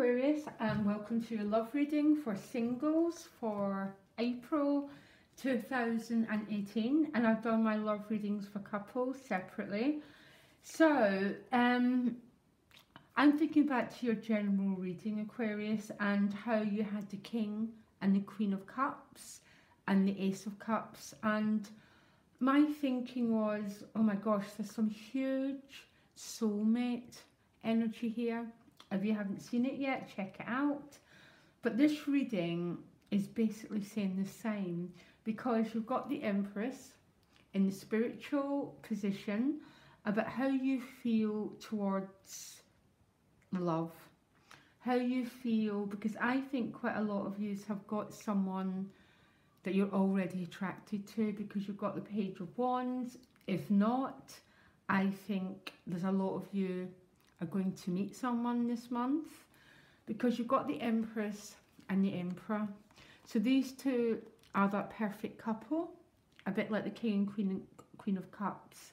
Aquarius, and welcome to your love reading for singles for April 2018. And I've done my love readings for couples separately. So I'm thinking back to your general reading, Aquarius, and how you had the King and the Queen of Cups and the Ace of Cups. And my thinking was, oh my gosh, there's some huge soulmate energy here. If you haven't seen it yet, check it out. But this reading is basically saying the same, because you've got the Empress in the spiritual position about how you feel towards love, how you feel, because I think quite a lot of you have got someone that you're already attracted to, because you've got the Page of Wands. If not, I think there's a lot of you are going to meet someone this month, because you've got the Empress and the Emperor. So these two are that perfect couple, a bit like the King and Queen of Cups.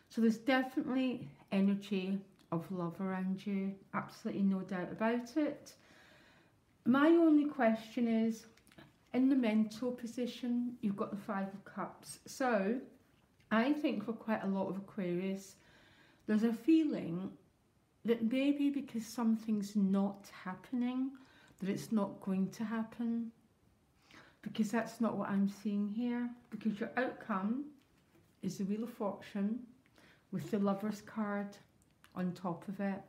So there's definitely energy of love around you, absolutely no doubt about it. My only question is, in the mental position, you've got the Five of Cups. So I think for quite a lot of Aquarius, there's a feeling that maybe because something's not happening, that it's not going to happen, because that's not what I'm seeing here. Because your outcome is the Wheel of Fortune with the Lover's card on top of it,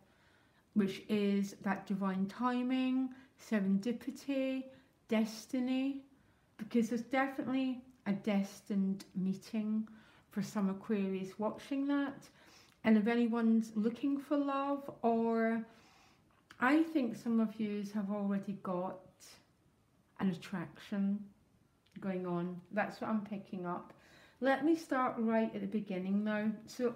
which is that divine timing, serendipity, destiny, because there's definitely a destined meeting for some Aquarius watching that. And if anyone's looking for love, or I think some of you have already got an attraction going on. That's what I'm picking up. Let me start right at the beginning now. So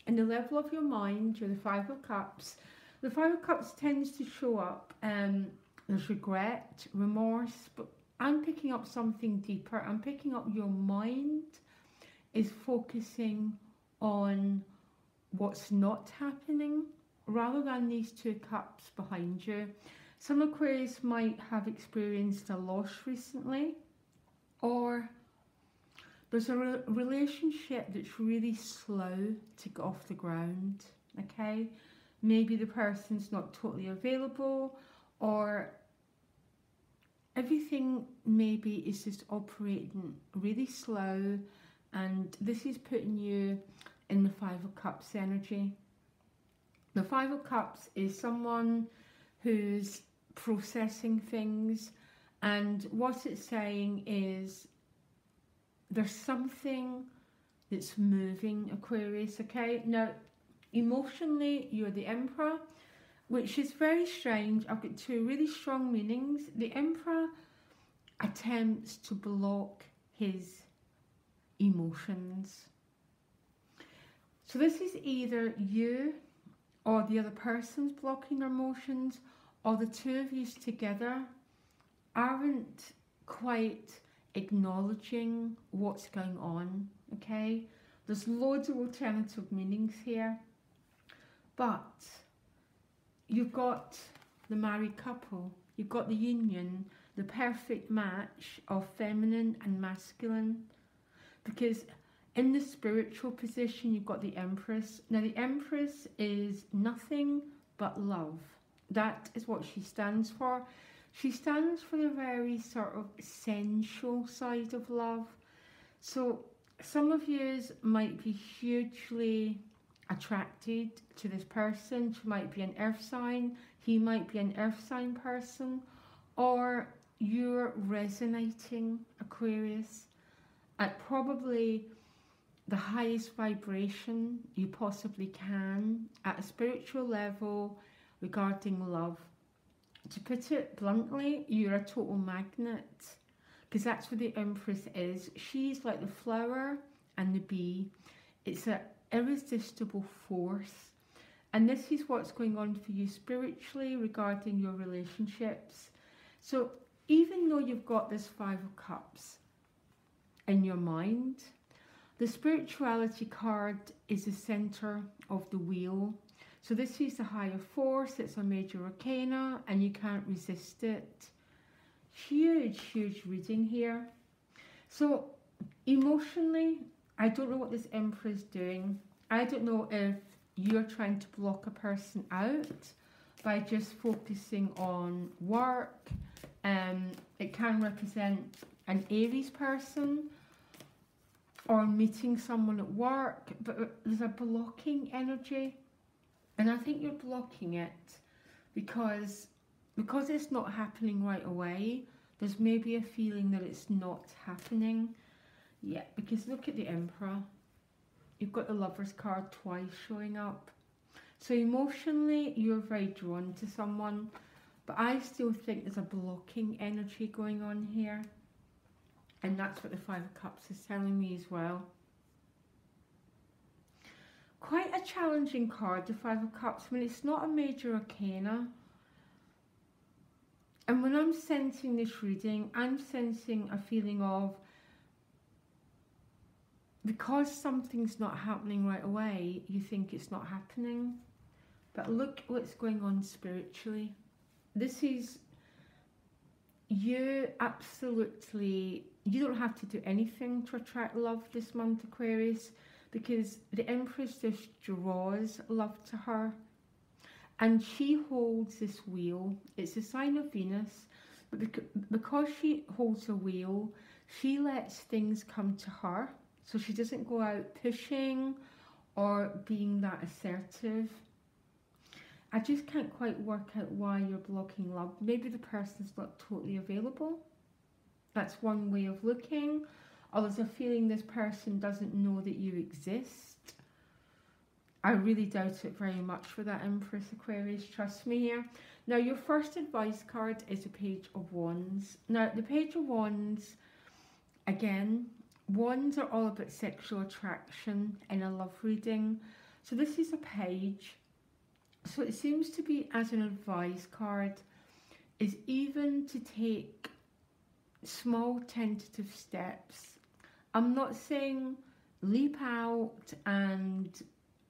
in the level of your mind, you're the Five of Cups. The Five of Cups tends to show up, there's regret, remorse, but I'm picking up something deeper. I'm picking up your mind is focusing on what's not happening rather than these two cups behind you. Some Aquarius might have experienced a loss recently, or there's a relationship that's really slow to get off the ground, okay? Maybe the person's not totally available, or everything maybe is just operating really slow, and this is putting you in the Five of Cups energy. The Five of Cups is someone who's processing things, and what it's saying is there's something that's moving, Aquarius, okay? Now, emotionally, you're the Emperor, which is very strange. I've got two really strong meanings. The Emperor attempts to block his emotions. So this is either you or the other person's blocking their emotions, or the two of you together aren't quite acknowledging what's going on, okay? There's loads of alternative meanings here, but you've got the married couple, you've got the union, the perfect match of feminine and masculine, because in the spiritual position, you've got the Empress. Now, the Empress is nothing but love. That is what she stands for. She stands for the very sort of sensual side of love. So some of you might be hugely attracted to this person. She might be an earth sign. He might be an earth sign person. Or you're resonating, Aquarius, at probably the highest vibration you possibly can at a spiritual level regarding love. To put it bluntly, you're a total magnet, because that's what the Empress is. She's like the flower and the bee. It's an irresistible force. And this is what's going on for you spiritually regarding your relationships. So even though you've got this Five of Cups in your mind, the spirituality card is the center of the wheel. So this is the higher force, it's a major arcana, and you can't resist it. Huge, huge reading here. So emotionally, I don't know what this Emperor is doing. I don't know if you're trying to block a person out by just focusing on work. It can represent an Aries person or meeting someone at work, but there's a blocking energy. And I think you're blocking it because it's not happening right away. There's maybe a feeling that it's not happening yet. Because look at the Emperor. You've got the Lover's card twice showing up. So emotionally, you're very drawn to someone. But I still think there's a blocking energy going on here. And that's what the Five of Cups is telling me as well. Quite a challenging card, the Five of Cups. I mean, it's not a major arcana. And when I'm sensing this reading, I'm sensing a feeling of, because something's not happening right away, you think it's not happening. But look what's going on spiritually. This is you absolutely, you don't have to do anything to attract love this month, Aquarius, because the Empress just draws love to her. And she holds this wheel. It's a sign of Venus, but because she holds a wheel, she lets things come to her. So she doesn't go out pushing or being that assertive. I just can't quite work out why you're blocking love. Maybe the person's not totally available. That's one way of looking. Or there's a feeling this person doesn't know that you exist. I really doubt it very much for that Empress, Aquarius, trust me here. Now, your first advice card is a Page of Wands. Now, the Page of Wands, again, wands are all about sexual attraction in a love reading. So this is a page. So it seems to be, as an advice card, is even to take small tentative steps. I'm not saying leap out and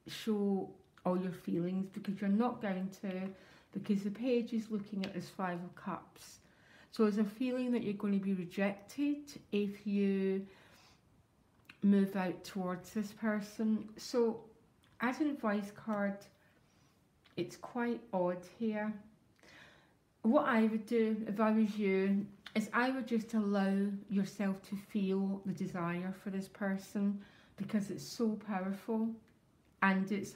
show all your feelings, because you're not going to, because the page is looking at this Five of Cups. So there's a feeling that you're going to be rejected if you move out towards this person. So as an advice card, it's quite odd here. What I would do if I was you is I would just allow yourself to feel the desire for this person, because it's so powerful. And it's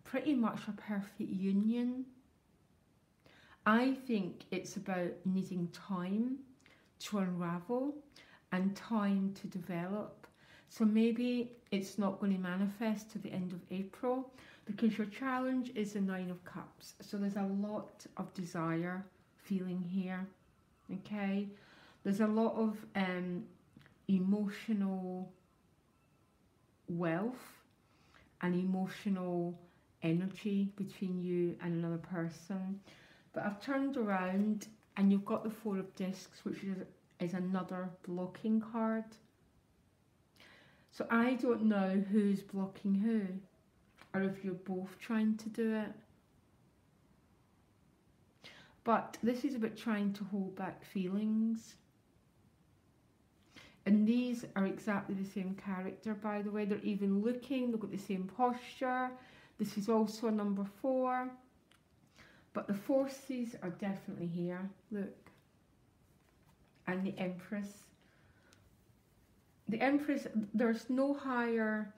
pretty much a perfect union. I think it's about needing time to unravel and time to develop. So maybe it's not going to manifest to the end of April, because your challenge is the Nine of Cups. So there's a lot of desire feeling here, okay? There's a lot of emotional wealth and emotional energy between you and another person. But I've turned around and you've got the Four of Discs, which is another blocking card. So I don't know who's blocking who, or if you're both trying to do it. But this is about trying to hold back feelings. And these are exactly the same character, by the way. They're even looking, they've got the same posture. This is also a number 4. But the forces are definitely here, look. And the Empress. The Empress, there's no higher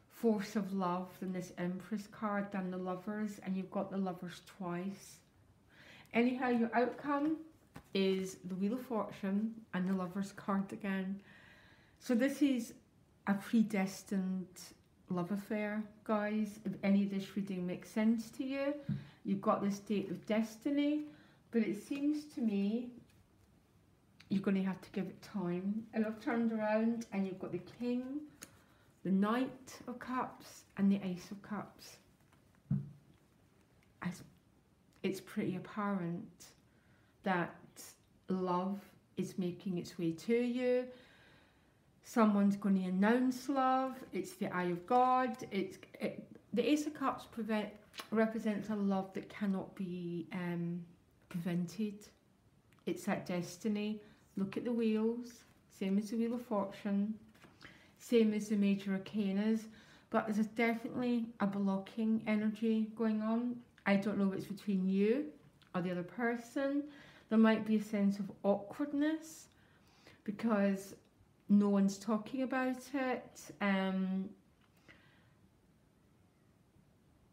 force of love than this Empress card, than the Lovers. And you've got the Lovers twice. Anyhow, your outcome is the Wheel of Fortune and the Lover's card again. So this is a predestined love affair, guys. If any of this reading makes sense to you, you've got this date of destiny, but it seems to me you're going to have to give it time. And I've turned around and you've got the King, the Knight of Cups and the Ace of Cups. It's pretty apparent that love is making its way to you. Someone's going to announce love. It's the Eye of God. the Ace of Cups represents a love that cannot be prevented. It's that destiny. Look at the wheels, same as the Wheel of Fortune, same as the major arcanas, but there's definitely a blocking energy going on. I don't know if it's between you or the other person. There might be a sense of awkwardness because no one's talking about it.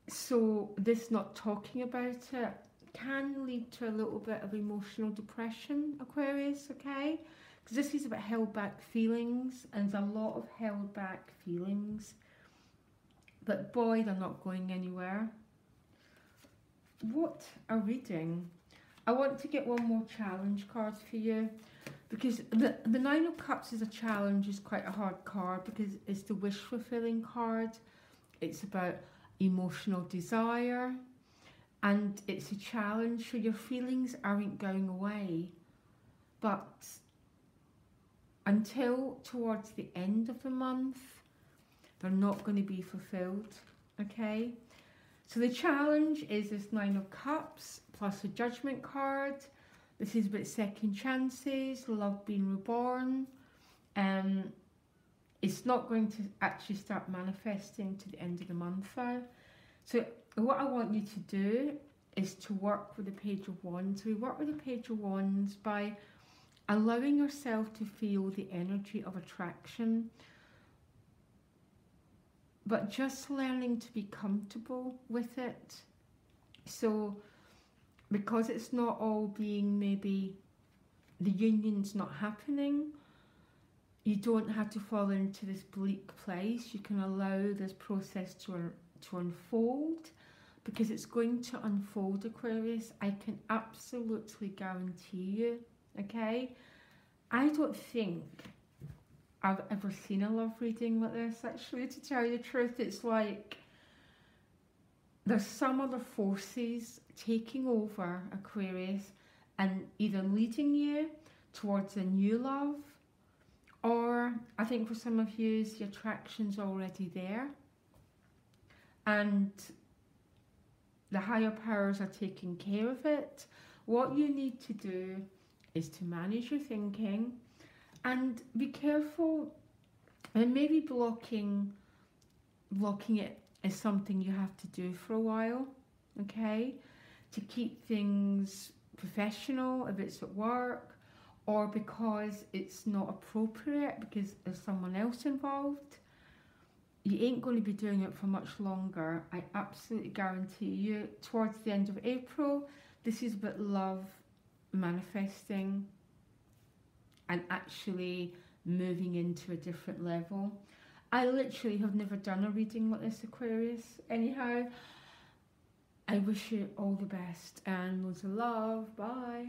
So this not talking about it can lead to a little bit of emotional depression, Aquarius, okay? Because this is about held back feelings, and there's a lot of held back feelings. But boy, they're not going anywhere. What a reading. I want to get one more challenge card for you, because the Nine of Cups is a challenge, is quite a hard card because it's the wish fulfilling card. It's about emotional desire, and it's a challenge, so your feelings aren't going away, but until towards the end of the month they're not going to be fulfilled, okay? So the challenge is this Nine of Cups plus a Judgment card. This is about second chances, love being reborn. It's not going to actually start manifesting to the end of the month though. So what I want you to do is to work with the Page of Wands. We work with the Page of Wands by allowing yourself to feel the energy of attraction, but just learning to be comfortable with it. So because it's not all being, maybe the union's not happening, you don't have to fall into this bleak place. You can allow this process to unfold, because it's going to unfold, Aquarius. I can absolutely guarantee you, okay? I don't think I've ever seen a love reading like this, actually, to tell you the truth. It's like there's some other forces taking over, Aquarius, and either leading you towards a new love, or I think for some of you, the attraction's already there, and the higher powers are taking care of it. What you need to do is to manage your thinking and be careful, and maybe blocking it is something you have to do for a while, okay? To keep things professional if it's at work, or because it's not appropriate because there's someone else involved. You ain't going to be doing it for much longer. I absolutely guarantee you. Towards the end of April, this is about love manifesting and actually moving into a different level. I literally have never done a reading like this, Aquarius. Anyhow, I wish you all the best and loads of love. Bye.